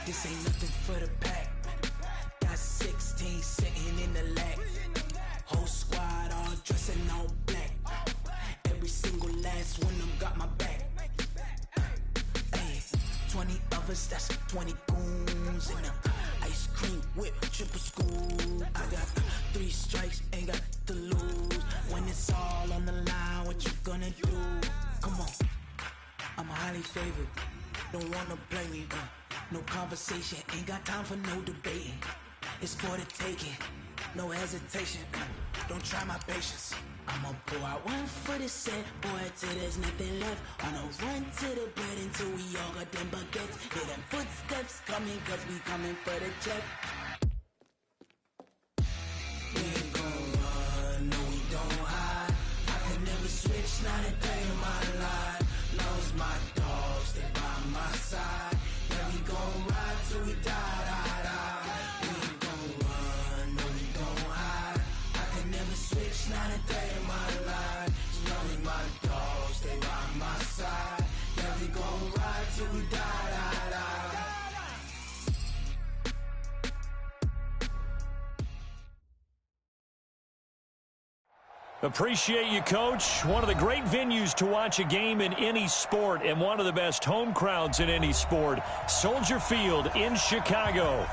This ain't nothing for the pack. Got 16 sitting in the lap. Whole squad all dressing all black. Every single last one of them got my back. Hey, 20 of us, that's 20 goons in the ice cream whip, triple school. I got 3 strikes, ain't got to lose. When it's all on the line, what you gonna do? Come on, I'm highly favored. Don't wanna play me, no conversation, ain't got time for no debating. It's for the taking, no hesitation. Don't try my patience. I'ma pour out one for the set, boy, till there's nothing left. On a run to the bread until we all got them baguettes. Hear them footsteps coming, cause we coming for the check. We ain't gon' run, no we don't hide. I can never switch, not a day in my life. Lost my dogs, stay by my side. Yeah, we gon' ride till we die, die, die. We ain't gon' run, no we don't hide. I can never switch, not a day in my life. As long as my dogs stay by my side. Yeah, we gon' ride till we die, die, die. Appreciate you, Coach. One of the great venues to watch a game in any sport and one of the best home crowds in any sport. Soldier Field in Chicago.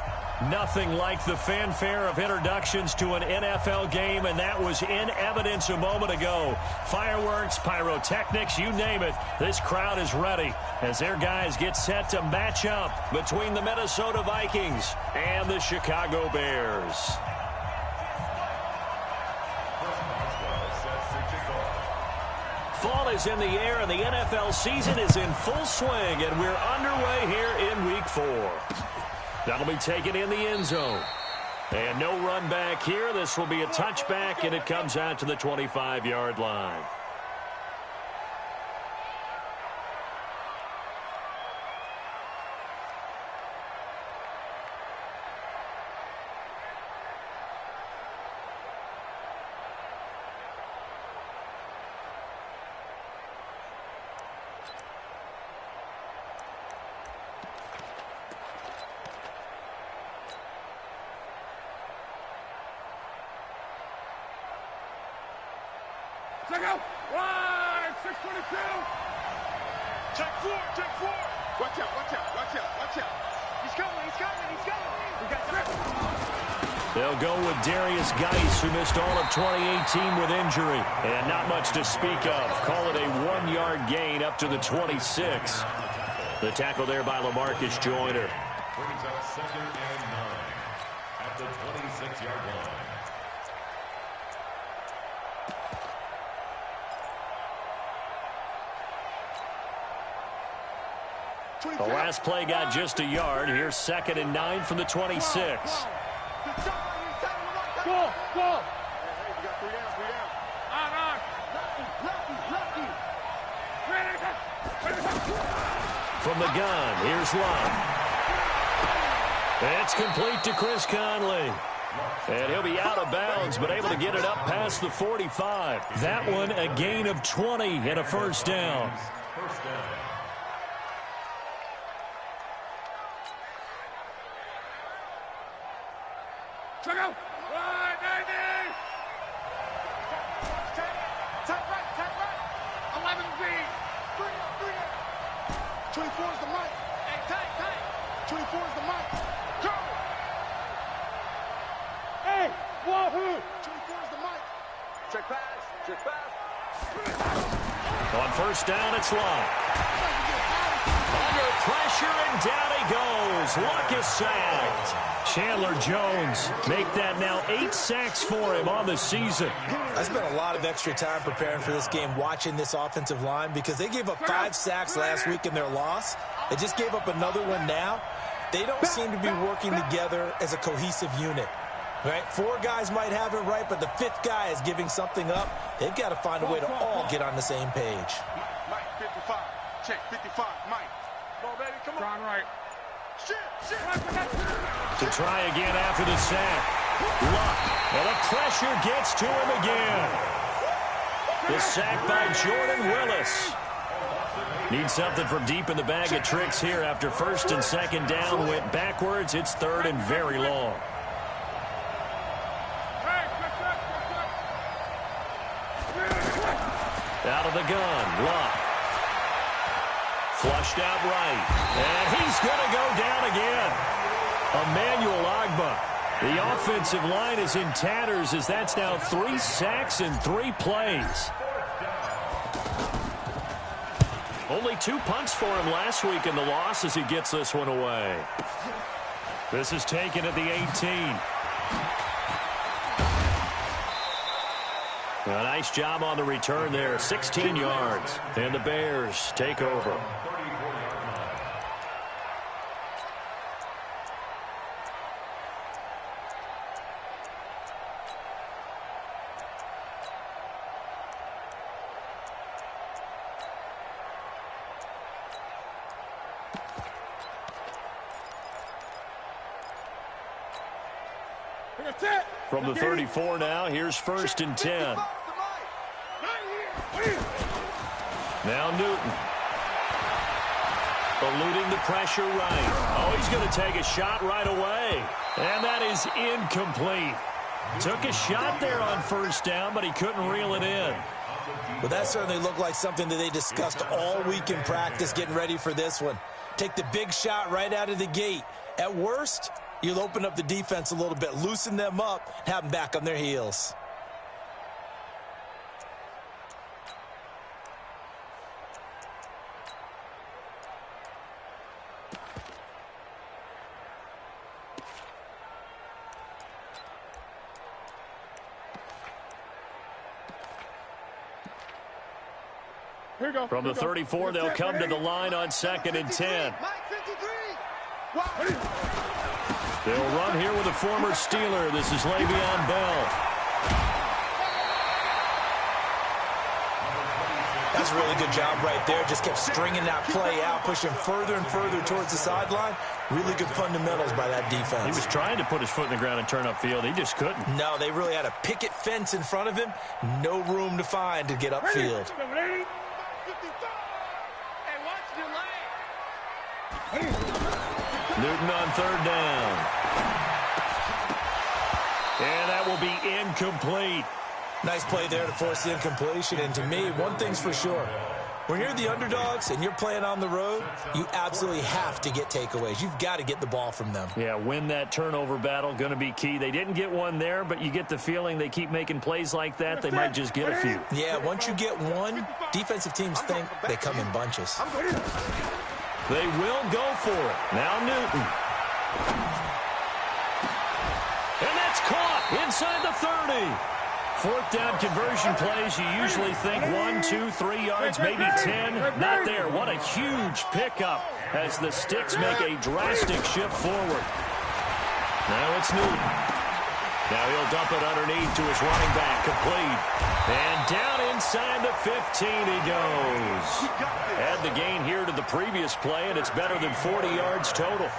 Nothing like the fanfare of introductions to an NFL game, and that was in evidence a moment ago. Fireworks, pyrotechnics, you name it. This crowd is ready as their guys get set to match up between the Minnesota Vikings and the Chicago Bears. Fall is in the air, and the NFL season is in full swing, and we're underway here in Week 4. That'll be taken in the end zone. And no run back here. This will be a touchback, and it comes out to the 25-yard line. Check out. Wide. 622. Check 4. Check 4. Watch out. Watch out. Watch out. Watch out. He's coming. He's coming. He's coming. We got grip. They'll go with Darius Geis, who missed all of 2018 with injury. And not much to speak of. Call it a 1-yard gain up to the 26. The tackle there by LaMarcus Joyner. Brings up 2nd and 9 at the 26-yard line. The last play got just a yard. Here's 2nd and 9 from the 26. Go. Go. Hey, we got 3 down. 3 down. On. Lucky. From the gun, here's Love. It's complete to Chris Conley. And he'll be out of bounds, but able to get it up past the 45. That one, a gain of 20 and a first down. First down. Check out. Wide, 90. Tap right. 11B. 3 24 is the mic. Hey, tight. 24 is the mic. Go. Hey, wahoo. 24 is the mic. Check pass. On first down, it's Long. Under pressure, and down he goes. Luck is sacked. Chandler Jones make that now 8 sacks for him on the season. I spent a lot of extra time preparing for this game, watching this offensive line, because they gave up 5 sacks last week in their loss. They just gave up another one now. They don't seem to be working together as a cohesive unit. Right? 4 guys might have it right, but the 5th guy is giving something up. They've got to find a way to all get on the same page. Mike, 55. Check, 55. Mike. Come on, baby. Come on. Right. Shit. To try again after the sack. Luck. And the pressure gets to him again. The sack by Jordan Willis. Need something from deep in the bag of tricks here after first and second down went backwards. It's third and very long. Out of the gun, Luck. Flushed out right. And he's going to go down again. Emmanuel Ogbah. The offensive line is in tatters as that's now 3 sacks in 3 plays. Only 2 punts for him last week in the loss as he gets this one away. This is taken at the 18. A nice job on the return there. 16 yards. And the Bears take over. From the 34 now, here's first and 10. Now Newton. Eluding the pressure right. Oh, he's going to take a shot right away. And that is incomplete. Took a shot there on first down, but he couldn't reel it in. Well, that certainly looked like something that they discussed all week in practice getting ready for this one. Take the big shot right out of the gate. At worst, you'll open up the defense a little bit, loosen them up, have them back on their heels. From the 34, they'll come to the line on second and 10. They'll run here with a former Steeler. This is Le'Veon Bell. That's a really good job right there. Just kept stringing that play out, pushing further and further towards the sideline. Really good fundamentals by that defense. He was trying to put his foot in the ground and turn upfield. He just couldn't. No, they really had a picket fence in front of him. No room to find to get upfield. Newton on third down. And that will be incomplete. Nice play there to force the incompletion. And to me, one thing's for sure. When you're the underdogs and you're playing on the road, you absolutely have to get takeaways. You've got to get the ball from them. Yeah, win that turnover battle, going to be key. They didn't get one there, but you get the feeling they keep making plays like that, they might just get a few. Yeah, once you get one, defensive teams think they come in bunches. They will go for it. Now Newton. And that's caught inside the 30. Fourth down conversion plays, you usually think 1, 2, 3 yards, maybe 10. Not there. What a huge pickup as the Sticks make a drastic shift forward. Now it's Newton. Now he'll dump it underneath to his running back, complete. And down inside the 15 he goes. Add the gain here to the previous play, and it's better than 40 yards total.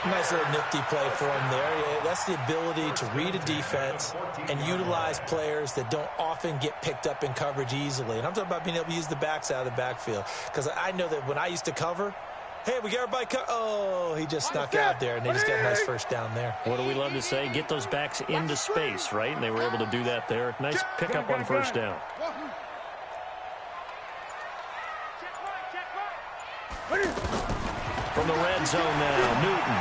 Nice little nifty play for him there. Yeah, that's the ability to read a defense and utilize players that don't often get picked up in coverage easily. And I'm talking about being able to use the backs out of the backfield. Because I know that when I used to cover, hey, we got everybody covered. Oh, he just snuck out there, and they just got a nice first down there. What do we love to say? Get those backs into space, right? And they were able to do that there. Nice pickup on first down. From the red zone now, Newton.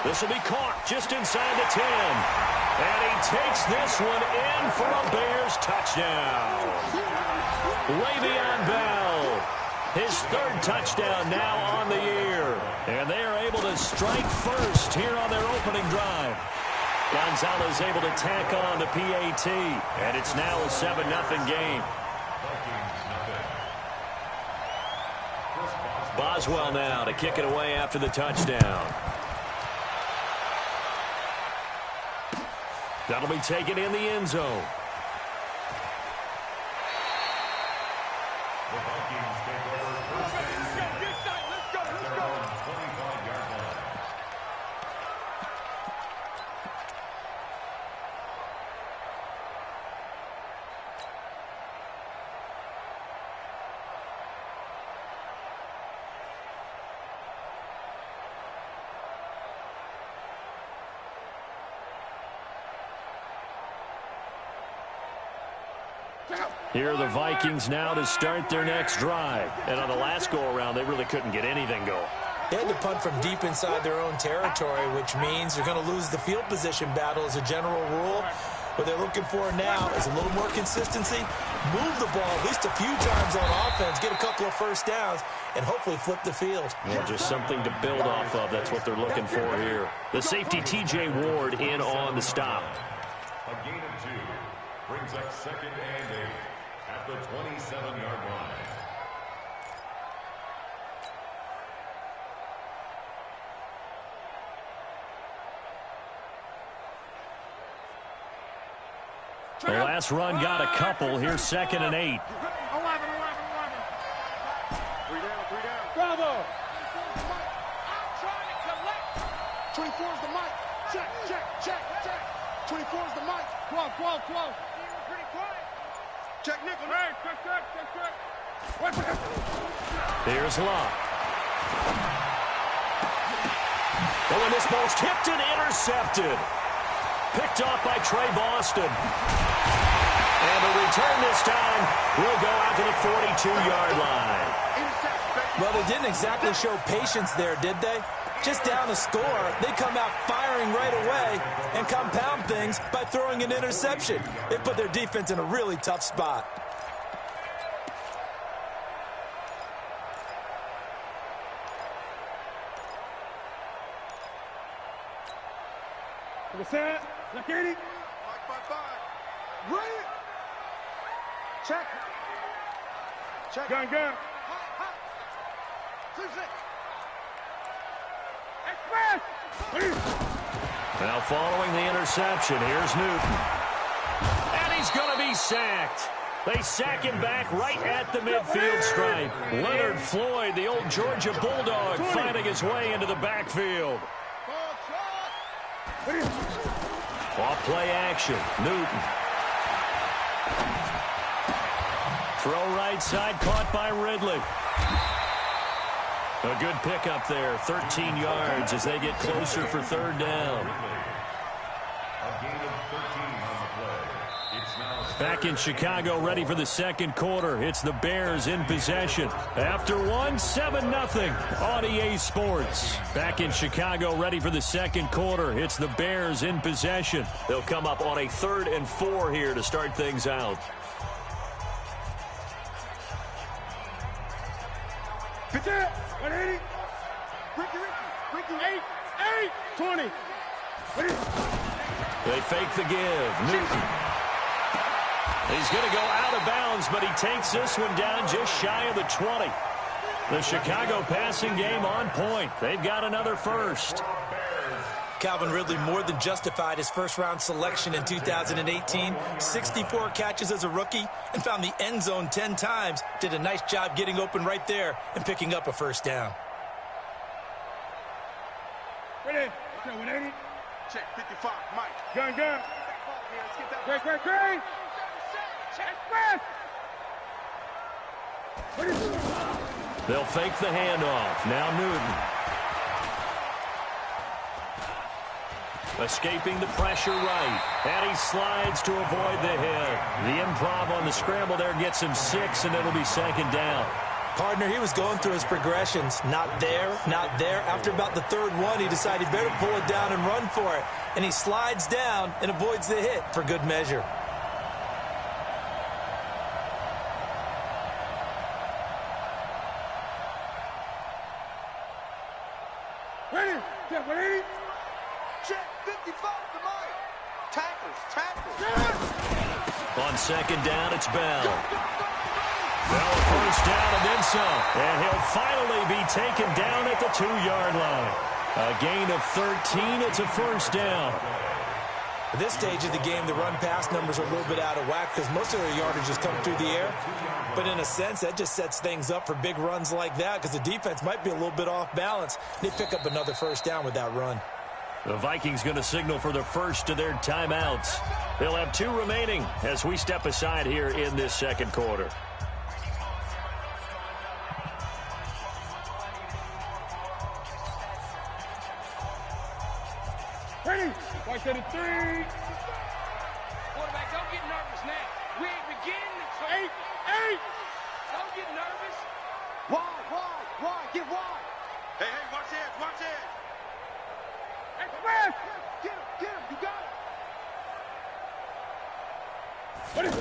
This will be caught just inside the 10. And he takes this one in for a Bears touchdown. Le'Veon Bell, his third touchdown now on the year. And they are able to strike first here on their opening drive. Gonzalez able to tack on the PAT. And it's now a 7-0 game. Boswell now to kick it away after the touchdown. That'll be taken in the end zone. The Vikings take over first and 10 at their own 25-yard line. Here are the Vikings now to start their next drive. And on the last go-around, they really couldn't get anything going. They had to punt from deep inside their own territory, which means you're going to lose the field position battle as a general rule. What they're looking for now is a little more consistency, move the ball at least a few times on offense, get a couple of first downs, and hopefully flip the field. Well, just something to build off of. That's what they're looking for here. The safety, T.J. Ward, in on the stop. A gain of 2 brings up 2nd and 8 at the 27-yard line. The last run got a couple. Here's 2nd and 8. 3 down. Bravo. I'm trying to collect. 24 is the mic. Check. 24 is the mic. 12. Pretty quiet. Check nickel. Hey, check. Here's Locke. Oh, and this ball's tipped and intercepted. Picked off by Trey Boston. And the return this time will go out to the 42-yard line. Well, they didn't exactly show patience there, did they? Just down a score, they come out firing right away and compound things by throwing an interception. They put their defense in a really tough spot. Set. Look at it. 5. Right. Check. Gun. 2-6. Express. Now following the interception, here's Newton. And he's going to be sacked. They sack him back right at the midfield stripe. Leonard Floyd, the old Georgia Bulldog, finding his way into the backfield. Off play action. Newton. Throw right side, caught by Ridley. A good pickup there, 13 yards as they get closer for 3rd down. Back in Chicago, ready for the 2nd quarter. It's the Bears in possession. After one, 7-0 on EA Sports. Back in Chicago, ready for the 2nd quarter. It's the Bears in possession. They'll come up on a 3rd and 4 here to start things out. 180. Ricky, 8, 20. They fake the give. Newton. He's going to go out of bounds, but he takes this one down just shy of the 20. The Chicago passing game on point. They've got another first. Calvin Ridley more than justified his first-round selection in 2018. 64 catches as a rookie and found the end zone 10 times. Did a nice job getting open right there and picking up a first down. Ready. 180. Check 55. Mike. Gun. Great. They'll fake the handoff. Now Newton. Escaping the pressure right. And he slides to avoid the hit. The improv on the scramble there gets him 6, and it'll be 2nd down. Partner, he was going through his progressions. Not there. After about the 3rd one, he decided he better pull it down and run for it. And he slides down and avoids the hit for good measure. Ready. Check 180. Check 55 to Mike. Tackles. On 2nd down, it's Bell. Well, a first down and then some. And he'll finally be taken down at the 2-yard line. A gain of 13. It's a first down. At this stage of the game, the run-pass numbers are a little bit out of whack because most of their yardage has come through the air. But in a sense, that just sets things up for big runs like that because the defense might be a little bit off balance. They pick up another first down with that run. The Vikings going to signal for the first of their timeouts. They'll have 2 remaining as we step aside here in this 2nd quarter. Ready. White set it 3. Quarterback, don't get nervous now. We ain't beginning. So 8. Don't get nervous. Wide. Get wide. Hey, watch it. Express. Get him. You got it.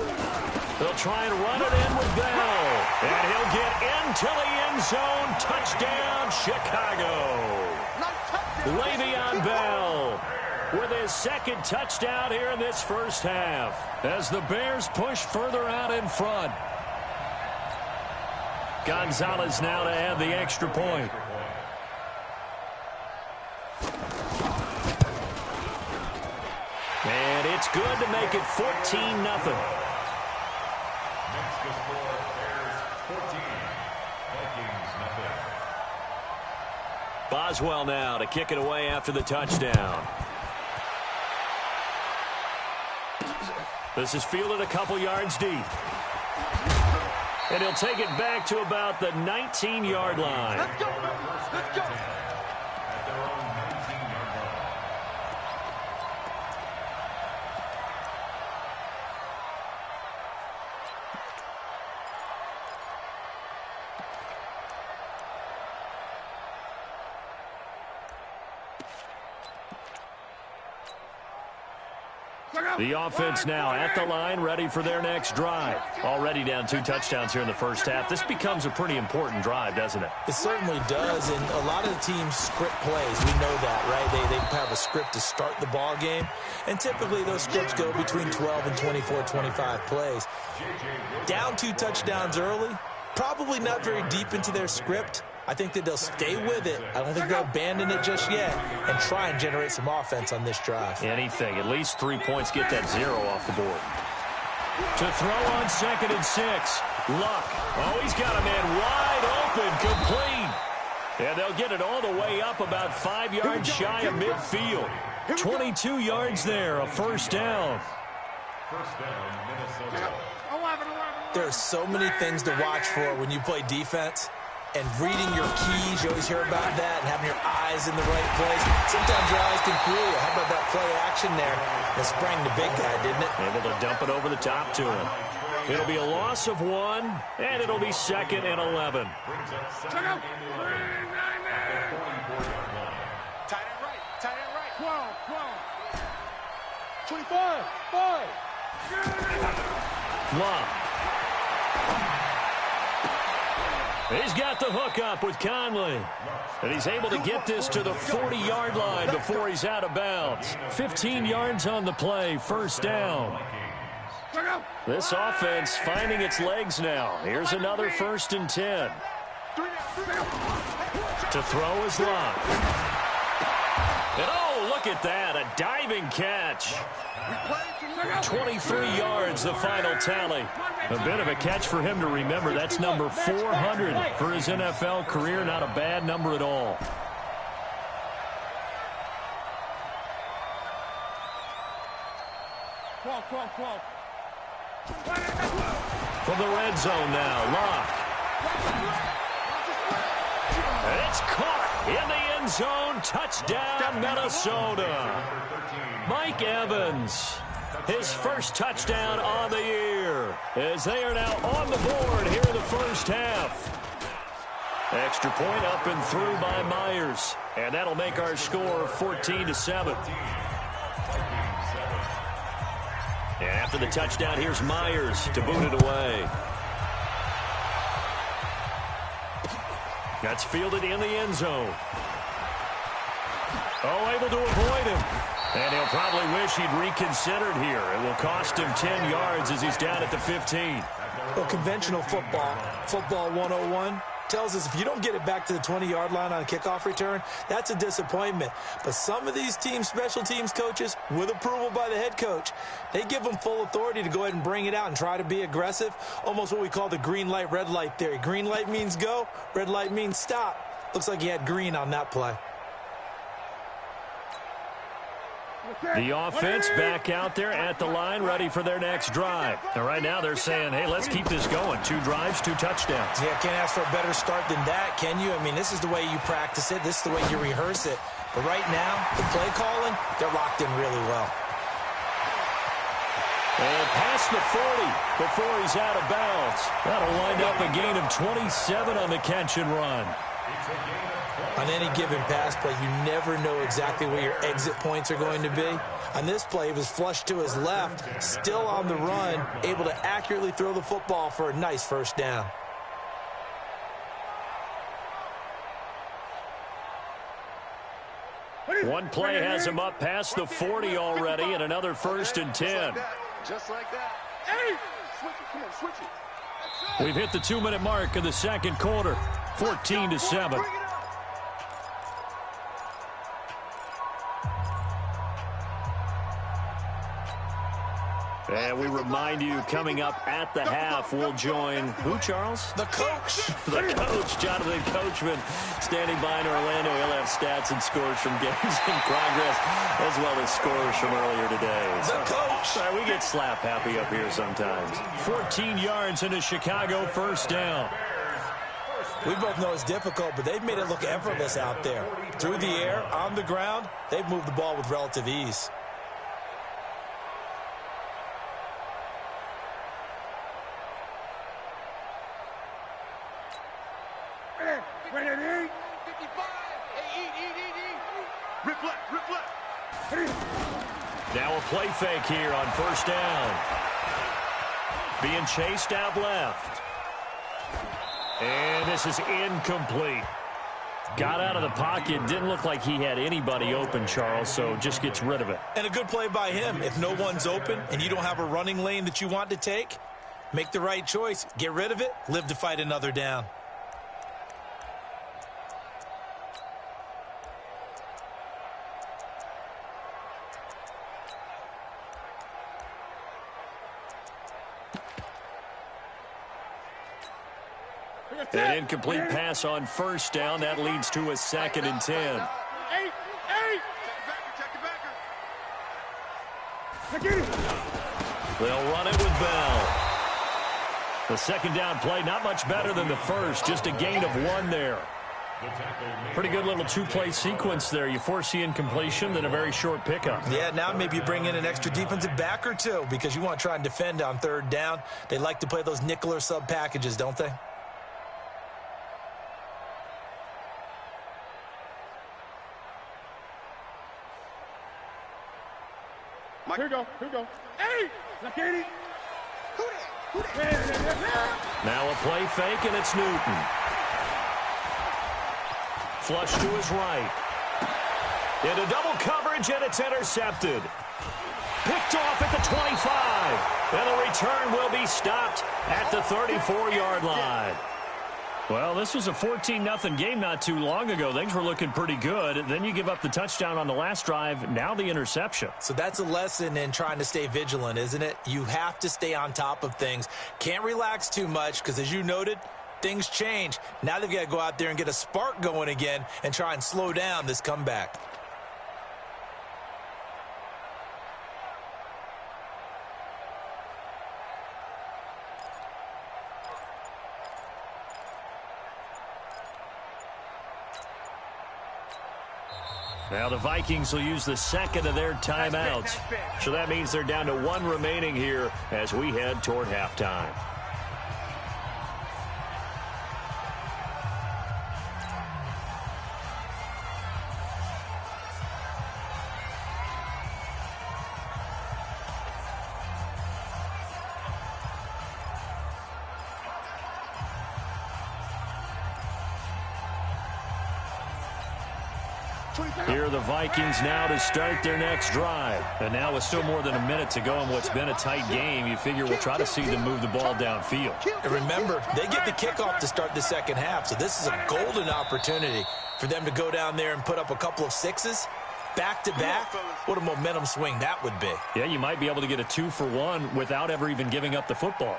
They'll try and run it in with Bell. And he'll get into the end zone. Touchdown, Chicago. Le'Veon Bell with his second touchdown here in this first half as the Bears push further out in front. Gonzalez now to add the extra point. And it's good to make it 14-0. Next to score, Bears 14, Vikings nothing. Boswell now to kick it away after the touchdown. This is fielded a couple yards deep. And he'll take it back to about the 19-yard line. Let's go. At their own 19-yard line. The offense now at the line, ready for their next drive. Already down 2 touchdowns here in the first half. This becomes a pretty important drive, doesn't it? It certainly does, and a lot of the teams script plays. We know that, right? They have a script to start the ball game, and typically those scripts go between 12 and 24, 25 plays. Down 2 touchdowns early, probably not very deep into their script. I think that they'll stay with it. I don't think they'll abandon it just yet and try and generate some offense on this drive. Anything. At least 3 points, get that 0 off the board. To throw on 2nd and 6. Luck. Oh, he's got a man wide open, complete. And they'll get it all the way up about 5 yards shy of midfield. 22 yards there, a first down. First down, Minnesota. There are so many things to watch for when you play defense. And reading your keys, you always hear about that, and having your eyes in the right place. Sometimes your eyes can fool you. How about that play action there? It sprang the big guy, didn't it? Able to dump it over the top to him. It'll be a loss of 1, and it'll be 2nd and 11. Tight end right. 12. 25. 5. Love. He's got the hook up with Conley. And he's able to get this to the 40-yard line before he's out of bounds. 15 yards on the play, first down. This offense finding its legs now. Here's another 1st and 10. To throw is Love. And oh, look at that, a diving catch. 23 yards, the final tally. A bit of a catch for him to remember. That's number 400 for his NFL career. Not a bad number at all. From the red zone now, Locke. And it's caught in the end zone. Touchdown, Minnesota. Mike Evans, his first touchdown on the year, as they are now on the board here in the first half. Extra point up and through by Myers, and that'll make our score 14-7. And after the touchdown, here's Myers to boot it away. That's fielded in the end zone. Oh, able to avoid him. And he'll probably wish he'd reconsidered here. It will cost him 10 yards as he's down at the 15. Well, conventional football 101, tells us if you don't get it back to the 20-yard line on a kickoff return, that's a disappointment. But some of these team special teams coaches, with approval by the head coach, they give them full authority to go ahead and bring it out and try to be aggressive, almost what we call the green light, red light theory. Green light means go, red light means stop. Looks like he had green on that play. The offense back out there at the line, ready for their next drive. And right now they're saying, hey, let's keep this going. 2 drives, 2 touchdowns. Yeah, can't ask for a better start than that, can you? I mean, this is the way you practice it. This is the way you rehearse it. But right now, the play calling, they're locked in really well. And past the 40 before he's out of bounds. That'll wind up a gain of 27 on the catch and run. On any given pass play, you never know exactly where your exit points are going to be. On this play, he was flushed to his left, still on the run, able to accurately throw the football for a nice first down. One play has him up past the 40 already, and another 1st and 10. Just like that. Hey! Switch it. Come on, switch it. We've hit the 2-minute mark of the second quarter, 14-7. And we remind you, coming up at the half, we'll join who, Charles? The coach. The coach, Jonathan Coachman, standing by in Orlando. He'll have stats and scores from games in progress, as well as scores from earlier today. The coach. We get slap happy up here sometimes. 14 yards into Chicago, 1st down. We both know it's difficult, but they've made it look effortless out there. Through the air, on the ground, they've moved the ball with relative ease. Now a play fake here on 1st down. Being chased out left. And this is incomplete. Got out of the pocket. Didn't look like he had anybody open, Charles, so just gets rid of it. And a good play by him. If no one's open and you don't have a running lane that you want to take, make the right choice. Get rid of it. Live to fight another down. An incomplete pass on 1st down. That leads to a 2nd and 10. They'll run it with Bell. The 2nd down play, not much better than the first. Just a gain of 1 there. Pretty good little 2-play sequence there. You force the incompletion, then a very short pickup. Yeah, now maybe you bring in an extra defensive back or two because you want to try and defend on 3rd down. They like to play those nickel or sub packages, don't they? Here we go. Hey! Zakady! Now a play fake, and it's Newton. Flush to his right. Into double coverage, and it's intercepted. Picked off at the 25. And the return will be stopped at the 34-yard line. Well, this was a 14-0 game not too long ago. Things were looking pretty good. Then you give up the touchdown on the last drive. Now the interception. So that's a lesson in trying to stay vigilant, isn't it? You have to stay on top of things. Can't relax too much because, as you noted, things change. Now they've got to go out there and get a spark going again and try and slow down this comeback. Now the Vikings will use the 2nd of their timeouts. So that means they're down to 1 remaining here as we head toward halftime. Here are the Vikings now to start their next drive. And now with still more than a minute to go in what's been a tight game, you figure we'll try to see them move the ball downfield. And remember, they get the kickoff to start the second half, so this is a golden opportunity for them to go down there and put up a couple of 6s. Back-to-back, what a momentum swing that would be. Yeah, you might be able to get a 2-for-1 without ever even giving up the football.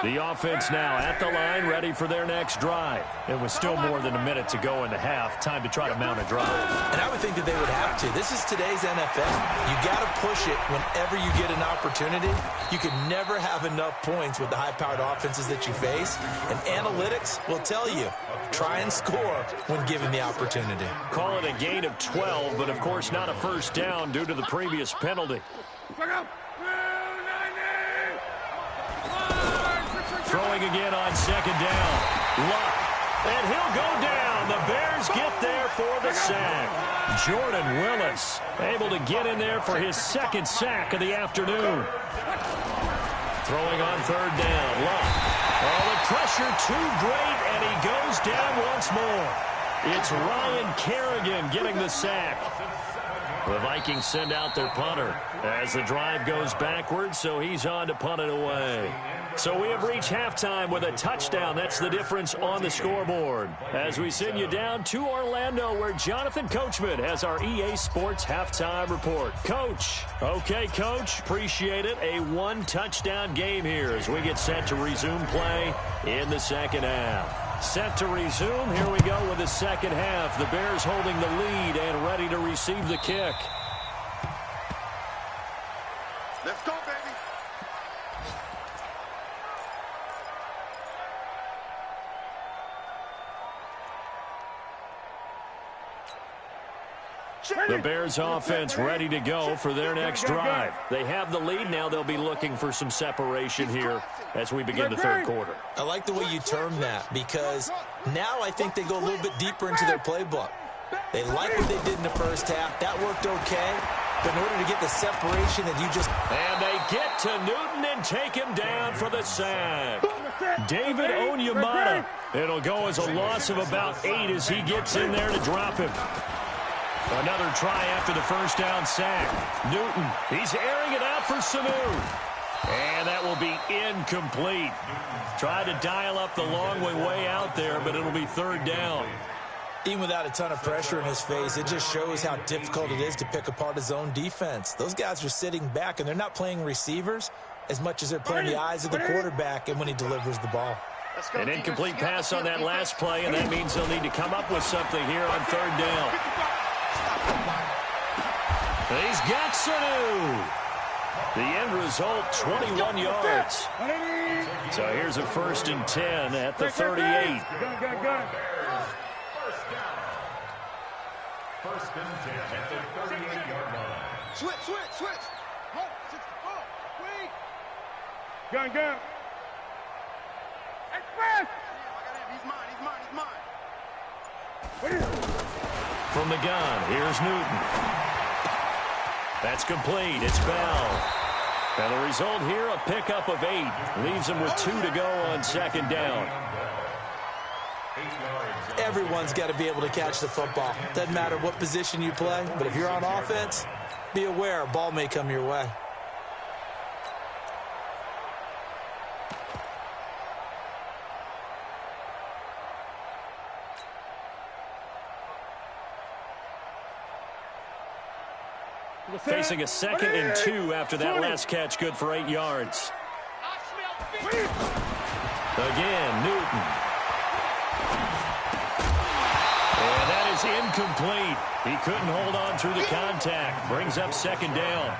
The offense now at the line, ready for their next drive. It was still more than a minute to go in the half. Time to try to mount a drive. And I would think that they would have to. This is today's NFL. You got to push it whenever you get an opportunity. You can never have enough points with the high-powered offenses that you face. And analytics will tell you, try and score when given the opportunity. Call it a gain of 12, but of course not a first down due to the previous penalty. Throwing again on second down. Luck. And he'll go down. The Bears get there for the sack. Jordan Willis able to get in there for his second sack of the afternoon. Throwing on third down. Luck. Oh, the pressure too great, and he goes down once more. It's Ryan Kerrigan getting the sack. The Vikings send out their punter as the drive goes backwards, so he's on to punt it away. So we have reached halftime with a touchdown. That's the difference on the scoreboard. As we send you down to Orlando, where Jonathan Coachman has our EA Sports halftime report. Coach. Okay, Coach. Appreciate it. A one-touchdown game here as we get set to resume play in the second half. Set to resume. Here we go with the second half. The Bears holding the lead and ready to receive the kick. Let's go, baby. The Bears offense ready to go for their next drive. They have the lead. Now they'll be looking for some separation here as we begin the third quarter. I like the way you term that, because now I think they go a little bit deeper into their playbook. They like what they did in the first half. That worked okay. But in order to get the separation that you just... And they get to Newton and take him down for the sack. David Onyemata. It'll go as a loss of about 8 as he gets in there to drop him. Another try after the first down sack. Newton, he's airing it out for Sanu. And that will be incomplete. Tried to dial up the long way out there, but it'll be third down. Even without a ton of pressure in his face, it just shows how difficult it is to pick apart his own defense. Those guys are sitting back, and they're not playing receivers as much as they're playing the eyes of the quarterback and when he delivers the ball. An incomplete pass on that last play, and that means they'll need to come up with something here on third down. He's got Sanu. The end result, 21 yards. So here's a 1st and 10 at the 38. First and 10 at the 38-yard line. Switch. Hold, 64. Wait. Gun. Express. He's mine. From the gun, here's Newton. That's complete. It's Bell. And the result here, a pickup of 8. Leaves him with 2 to go on second down. Everyone's got to be able to catch the football. Doesn't matter what position you play, but if you're on offense, be aware a ball may come your way. Facing a 2nd and 2 after that last catch, good for 8 yards. Again, Newton. And that is incomplete. He couldn't hold on through the contact. Brings up second down.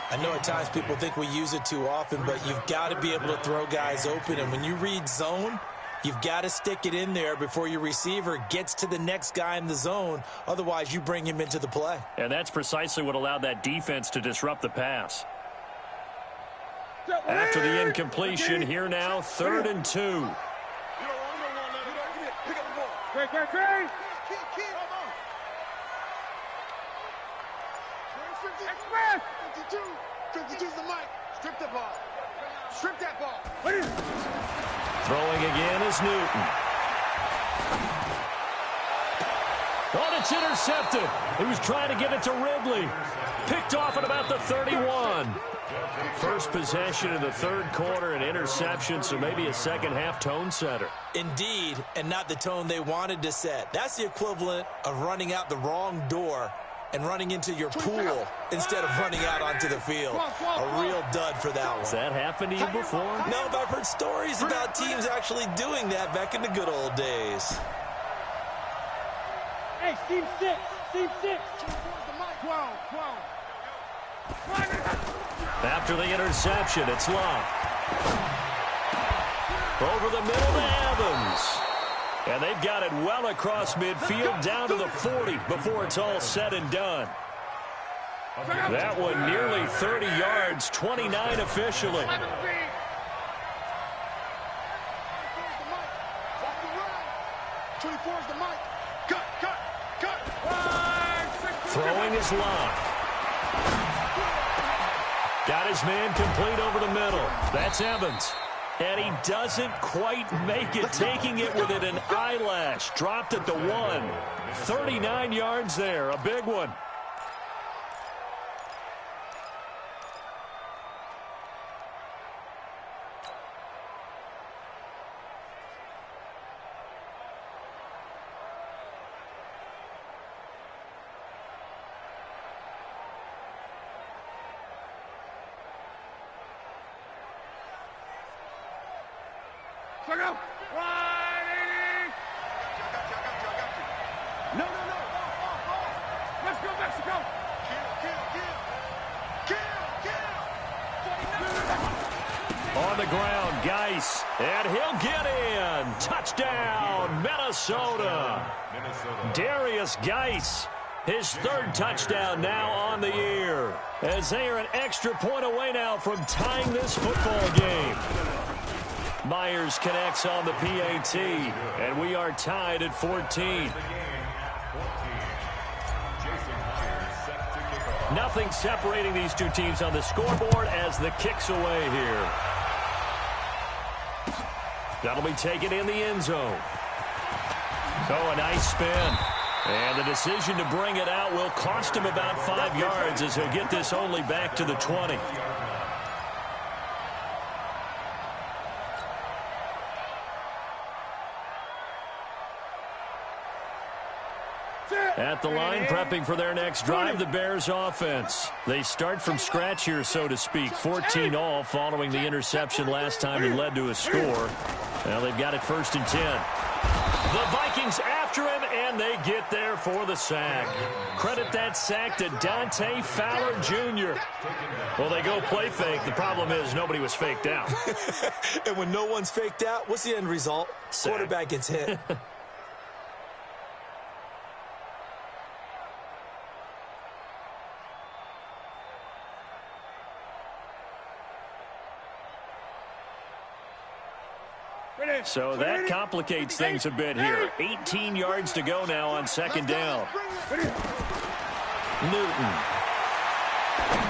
I know at times people think we use it too often, but you've got to be able to throw guys open. And when you read zone, you've got to stick it in there before your receiver gets to the next guy in the zone. Otherwise, you bring him into the play. And that's precisely what allowed that defense to disrupt the pass. After the incompletion, here now, 3rd and 2. Express. 52's the mic. Strip the ball. Strip that ball. Throwing again is Newton. Oh, it's intercepted. He was trying to get it to Ridley. Picked off at about the 31. First possession of the third quarter, an interception, so maybe a second half tone setter. Indeed, and not the tone they wanted to set. That's the equivalent of running out the wrong door and running into your pool instead of running out onto the field. A real dud for that one. Has that happened to you before? No, but I've heard stories about teams actually doing that back in the good old days. Hey, team 6. 12. After the interception, it's Luck. Over the middle to Evans. And they've got it well across midfield down to the 40 before it's all said and done. That one nearly 30 yards, 29 officially. 24's the mic. Cut. Throwing his lock. Got his man complete over the middle. That's Evans. And he doesn't quite make it, taking it within an eyelash. Dropped at the 1. 39 yards there, a big one. No. Let's go, Mexico. Kill. On the ground, Geis, and he'll get in. Touchdown, Minnesota. Darius Geis, his 3rd touchdown now on the year, as they are an extra point away now from tying this football game. Myers connects on the PAT, and we are tied at 14. Nothing separating these two teams on the scoreboard as the kick's away here. That'll be taken in the end zone. Oh, a nice spin. And the decision to bring it out will cost him about 5 yards as he'll get this only back to the 20. At the line, prepping for their next drive, the Bears offense. They start from scratch here, so to speak. 14 all following the interception last time and led to a score. Now they've got it 1st and 10. The Vikings after him, and they get there for the sack. Credit that sack to Dante Fowler Jr. Well, they go play fake. The problem is nobody was faked out. And when no one's faked out, what's the end result? Sack. Quarterback gets hit. So that complicates things a bit here. 18 yards to go now on 2nd down. Newton.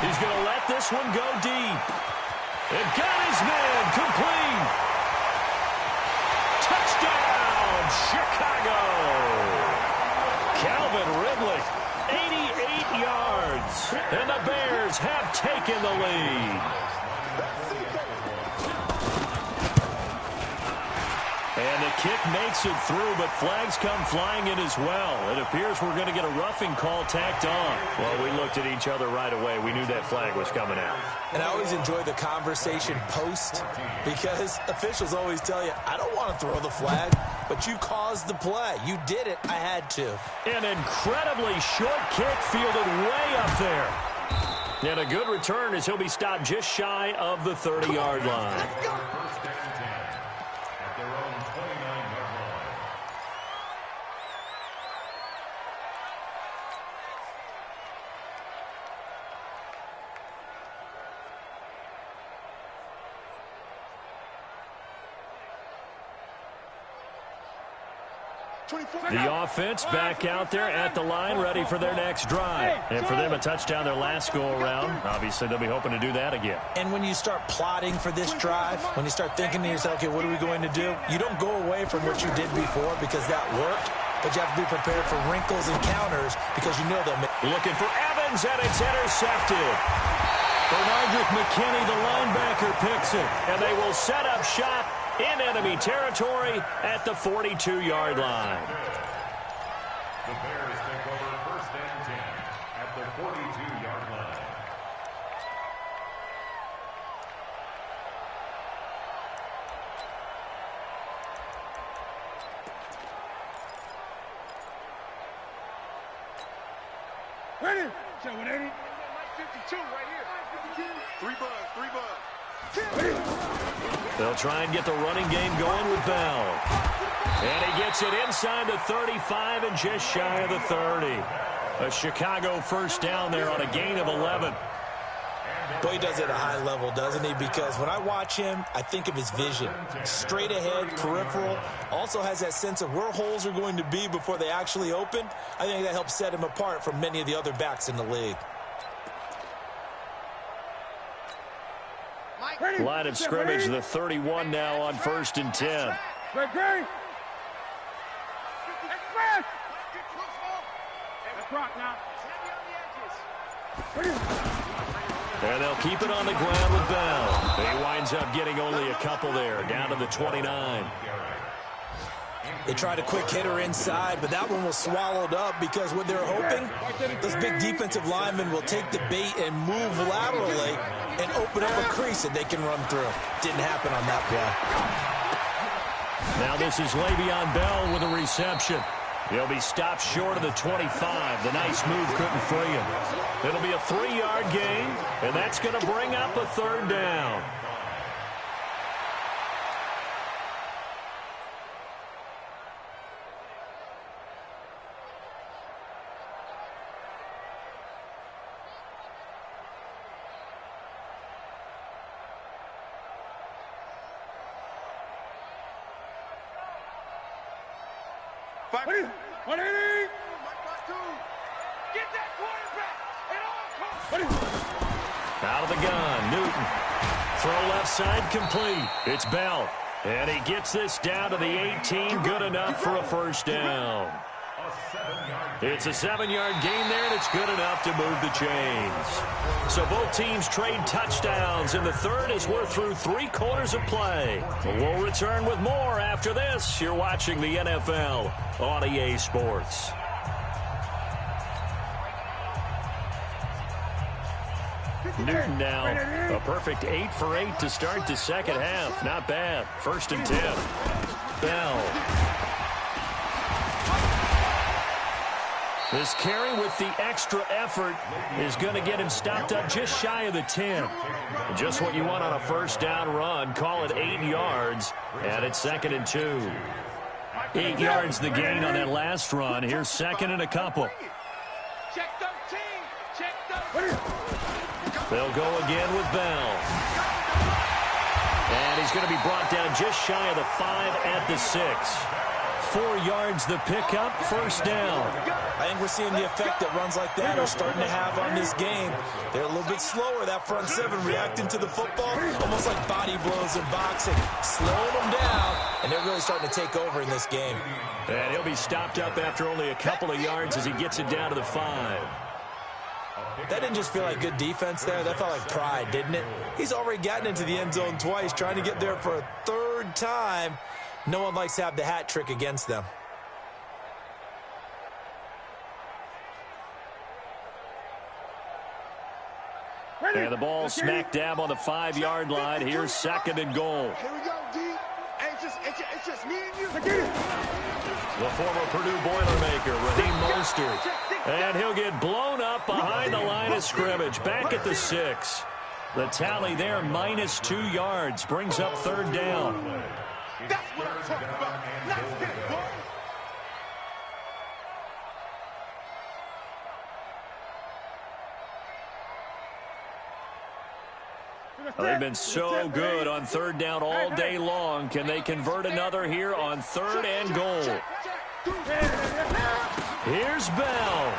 He's going to let this one go deep. And got his man complete. Touchdown, Chicago. Calvin Ridley, 88 yards. And the Bears have taken the lead. And the kick makes it through, but flags come flying in as well. It appears we're going to get a roughing call tacked on. Well, we looked at each other right away. We knew that flag was coming out. And I always enjoy the conversation post because officials always tell you, I don't want to throw the flag, but you caused the play. You did it. I had to. An incredibly short kick fielded way up there. And a good return as he'll be stopped just shy of the 30-yard line. The offense back out there at the line, ready for their next drive. And for them, a touchdown their last go-around. Obviously, they'll be hoping to do that again. And when you start plotting for this drive, when you start thinking to yourself, okay, what are we going to do? You don't go away from what you did before because that worked, but you have to be prepared for wrinkles and counters because you know they'll make. Looking for Evans, and it's intercepted. Bernardrick McKinney, the linebacker, picks it, and they will set up shop in enemy territory at the 42-yard line. The Bears take over 1st and 10 at the 42-yard line. Ready? 180. 52 right here. 3 buzz. They'll try and get the running game going with Bell. And he gets it inside the 35 and just shy of the 30. A Chicago first down there on a gain of 11. Boy, he does it at a high level, doesn't he? Because when I watch him, I think of his vision. Straight ahead, peripheral. Also has that sense of where holes are going to be before they actually open. I think that helps set him apart from many of the other backs in the league. Line of scrimmage, the 31 now on 1st and 10. And they'll keep it on the ground with Bell. He winds up getting only a couple there, down to the 29. They tried a quick hitter inside, but that one was swallowed up because what they're hoping, those big defensive linemen will take the bait and move laterally and open up a crease that they can run through. Didn't happen on that play. Now this is Le'Veon Bell with a reception. He'll be stopped short of the 25. The nice move couldn't free him. It'll be a 3-yard gain, and that's going to bring up a 3rd down. Out of the gun, Newton. Throw left side complete. It's Bell. And he gets this down to the 18. Good enough for a 1st down. It's a 7-yard gain there, and it's good enough to move the chains. So both teams trade touchdowns in the 3rd as we're through 3 quarters of play. We'll return with more after this. You're watching the NFL on EA Sports. Newton now a perfect 8 for 8 to start the 2nd half. Not bad. 1st and 10. Bell. This carry with the extra effort is going to get him stopped up just shy of the 10. Just what you want on a 1st down run. Call it 8 yards, and it's 2nd and 2. 8 yards the gain on that last run. Here's 2nd and a couple. Check 13. Check 13. They'll go again with Bell. And he's going to be brought down just shy of the 5 at the 6. 4 yards the pickup, 1st down. I think we're seeing the effect that runs like that are starting to have on this game. They're a little bit slower, that front 7, reacting to the football, almost like body blows in boxing, slowing them down, and they're really starting to take over in this game. And he'll be stopped up after only a couple of yards as he gets it down to the 5. That didn't just feel like good defense there. That felt like pride, didn't it? He's already gotten into the end zone twice, trying to get there for a 3rd time. No one likes to have the hat trick against them. And the ball smack dab on the 5-yard line. Here's 2nd and goal. Here we go, D. It's just me and you. The former Purdue Boilermaker, Raheem Mostert. And he'll get blown up behind the line of scrimmage. Back at the 6. The tally there, -2 yards. Brings up 3rd down. That's what I'm talking about. Nice hit, boy. They've been so good on 3rd down all day long. Can they convert another here on 3rd and goal? Here's Bell.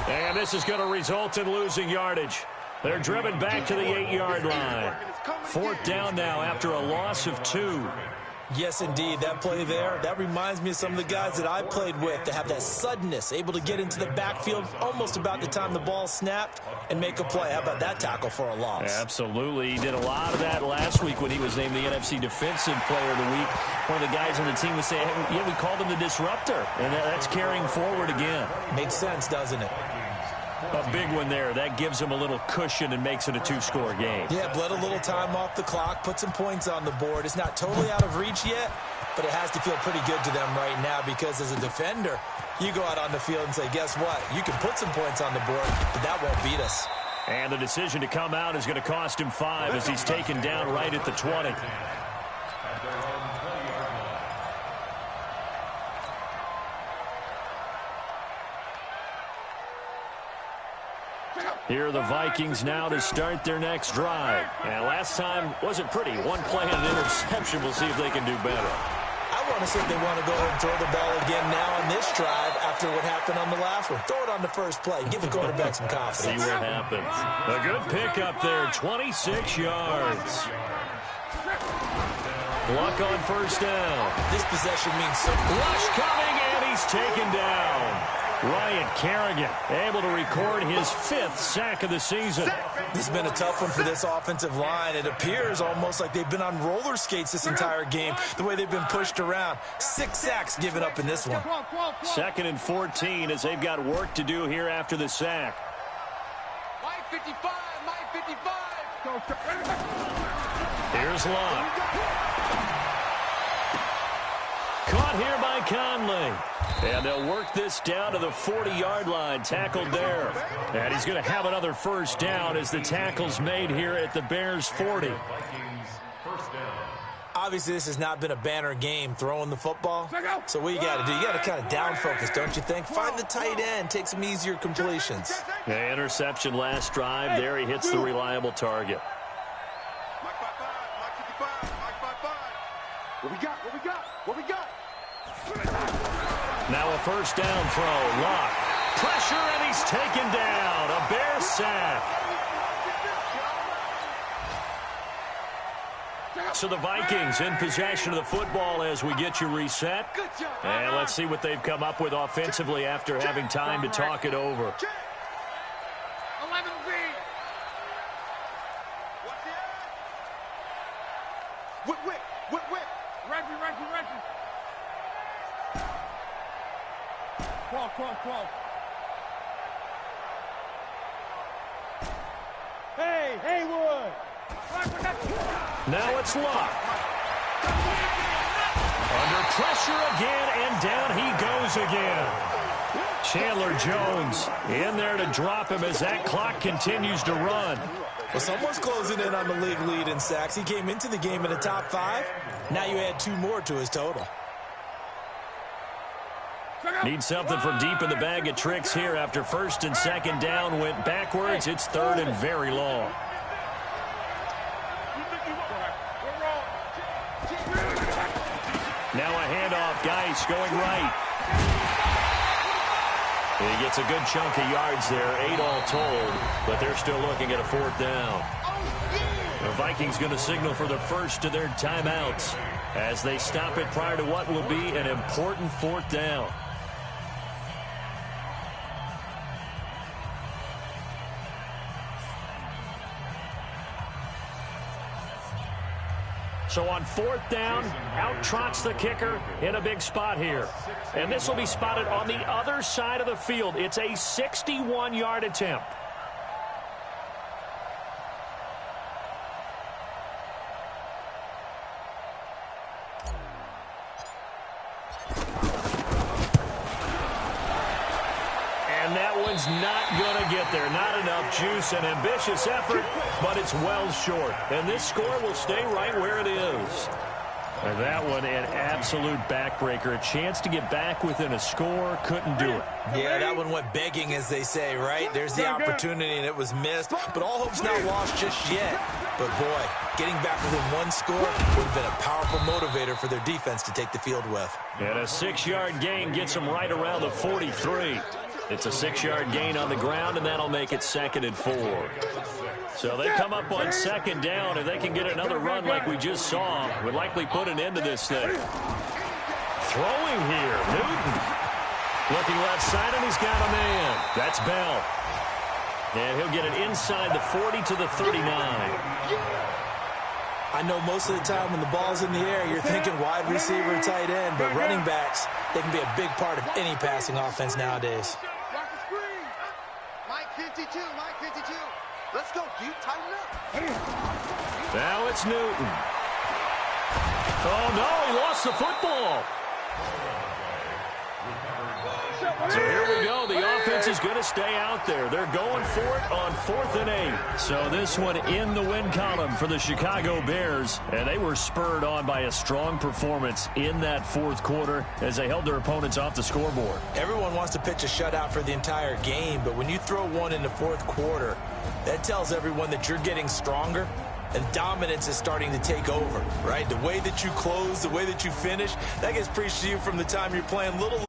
And this is going to result in losing yardage. They're driven back to the 8-yard line. 4th down now after a loss of 2. Yes, indeed. That play there, that reminds me of some of the guys that I played with that have that suddenness, able to get into the backfield almost about the time the ball snapped and make a play. How about that tackle for a loss? Absolutely. He did a lot of that last week when he was named the NFC Defensive Player of the Week. One of the guys on the team was saying, hey, yeah, we called him the disruptor, and that's carrying forward again. Makes sense, doesn't it? A big one there. That gives him a little cushion and makes it a 2-score game. Yeah, bled a little time off the clock, put some points on the board. It's not totally out of reach yet, but it has to feel pretty good to them right now because as a defender, you go out on the field and say, guess what? You can put some points on the board, but that won't beat us. And the decision to come out is going to cost him 5 as he's taken down right at the 20. Here are the Vikings now to start their next drive. And last time wasn't pretty. One play and an interception. We'll see if they can do better. I want to see if they want to go ahead and throw the ball again now on this drive after what happened on the last one. Throw it on the first play. Give the quarterback some confidence. See what happens. A good pickup there, 26 yards. Luck on first down. This possession means so much. Rush coming, and he's taken down. Ryan Kerrigan able to record his 5th sack of the season. This has been a tough one for this offensive line. It appears almost like they've been on roller skates this entire game, the way they've been pushed around. 6 sacks given up in this one. 2nd and 14 as they've got work to do here after the sack. Mike 55, Mike 55. Here's Locke. Caught here by Conley. And they'll work this down to the 40-yard line, tackled there. And he's going to have another first down as the tackle's made here at the Bears' 40. Obviously, this has not been a banner game throwing the football. So what you got to do? You got to kind of down focus, don't you think? Find the tight end, take some easier completions. The interception last drive. There he hits the reliable target. Mike 55, Mike 55, Mike 55. What we got? What we got? What we got? Now a first down throw. Locke. Pressure, and he's taken down. A Bear sack. So the Vikings in possession of the football as we get you reset. And let's see what they've come up with offensively after having time to talk it over. 11 Z. What's the Whip, whip, whip, whip. Reggie. 12. Hey, Haywood. Now it's Locke. Under pressure again, and down he goes again. Chandler Jones in there to drop him as that clock continues to run. Well, someone's closing in on the league lead in sacks. He came into the game in the top 5. Now you add 2 more to his total. Need something from deep in the bag of tricks here after 1st and 2nd down went backwards. It's 3rd and very long. Now a handoff. Geis going right. He gets a good chunk of yards there, 8 all told, but they're still looking at a 4th down. The Vikings going to signal for the first of their timeouts as they stop it prior to what will be an important 4th down. So on 4th down, out trots the kicker in a big spot here. And this will be spotted on the other side of the field. It's a 61-yard attempt. And that one's not going to get there. Not enough juice. An ambitious effort, but it's well short. And this score will stay right where it is. And that one, an absolute backbreaker. A chance to get back within a score. Couldn't do it. Yeah, that one went begging, as they say, right? There's the opportunity, and it was missed. But all hope's not lost just yet. But, boy, getting back within 1 score would have been a powerful motivator for their defense to take the field with. And a 6-yard gain gets them right around the 43. It's a 6-yard gain on the ground, and that'll make it 2nd and 4. So they come up on 2nd down. If they can get another run like we just saw, would likely put an end to this thing. Throwing here, Newton. Looking left side, and he's got a man. That's Bell. And he'll get it inside the 40 to the 39. I know most of the time when the ball's in the air, you're thinking wide receiver, tight end, but running backs, they can be a big part of any passing offense nowadays. Mike 52, Mike 52. Let's go, dude. Tighten up. Now it's Newton. Oh, no, he lost the football. So here we go. The defense is going to stay out there. They're going for it on 4th and 8. So this one in the win column for the Chicago Bears. And they were spurred on by a strong performance in that fourth quarter as they held their opponents off the scoreboard. Everyone wants to pitch a shutout for the entire game, but when you throw one in the fourth quarter, that tells everyone that you're getting stronger and dominance is starting to take over, right? The way that you close, the way that you finish, that gets preached to you from the time you're playing little